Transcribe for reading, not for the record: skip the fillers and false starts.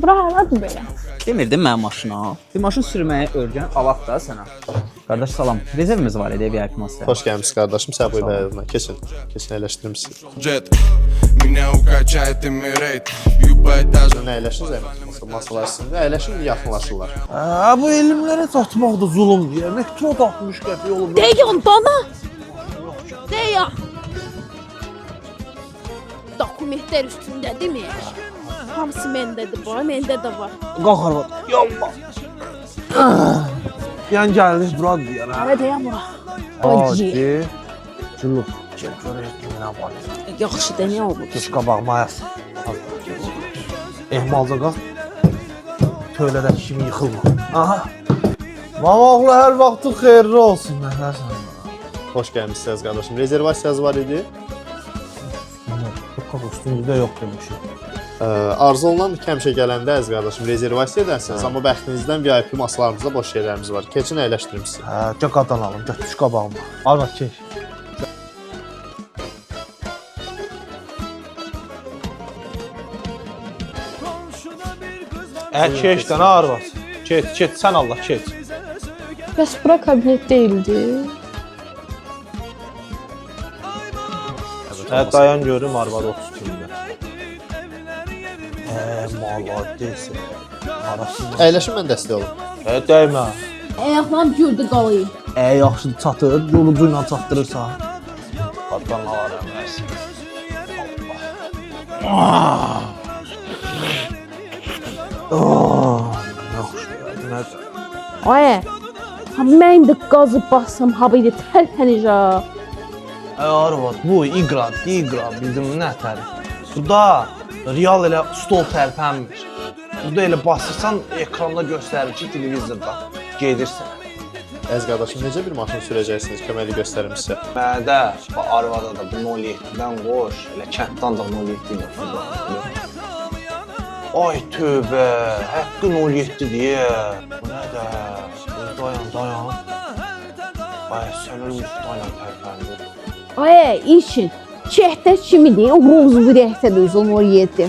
Bura haradır belə? Demirdin mənim maşına. Bir maşın sürməyi öyrən, alaq da sənə. Qardaş salam. Rezervimiz var idi VIP masaya. Hoş gəlmisiniz qardaşım. Səbəb bəyərdimə. Keçin. Keçin əyləşdirmişsiniz. Nə əyləşiniz əmin? Masalar sizin. Əyləşin, yaxınlaşırlar. Bu elmlərə satmaq da zulum deyir. Mektub 60 qəpik olub. Deyən dana! Deyə! Dokumentlər üstündə demir. Hamısı məndədir bu, məndə də var. Qalx arvad. Yallah. Yəni gəldik bura deyir. Hara deyə bura? Hadi. Culuq. Görək kimə var. Yaxşı da nə oldu? Düş qabaq mayas. Ehmalca qalx. Tövlədə kimi yıxılma. Aha. Mamaqlı hər vaxtın xeyirli olsun. Nəhərsən. Xoş gəlmisiniz qardaşım. Rezervasiyanız var idi? Üstümüzdə yox demişim. Arzu olunan həmişə gələndə əziz qardaşım rezervasiya edərsiniz, amma bəxtinizdən VIP masalarımızda boş yerlərimiz var. Keçin əyləşdirmişsiniz. Gəl qadan alım, gəl düş qabağıma. Arvad keç. Keç də nə arvad? Keç, sən Allah keç. Bəs bura kabinet deyildi. Dayan görüm arvad 30 kimdə. Mallar deyilsin. Arasında. Əyləşin, mən dəstək olum. Dəymə. Ayaqlarım gördü qalayım. Yaxşı çatır, yolucu ilə çatdırırsan. Qatdan alarım əs. Yaxşı, nədir? Ay, mən də qazı bassam, habaydı tərpənəcə. Arvad, bu iqra, bizim nətəri. Burada real elə stol tərpənmir. Burada elə basırsan, ekranda göstərir ki, televizorda gedirsən. Əziz qardaşım, necə bir maşın sürəcəksiniz? Köməkli göstərim sizə. Mədə, arvada da bu 07-dən qoş, elə kənddən də 07 ilə. Ay tövbə, həqqı 07 deyə. Bu nədə? Dayan. Ay, sən ölmüş dayan tərpəndir. Ay, işin. Çehtə kimidir? O rozlu rəhsədir özün o yedi.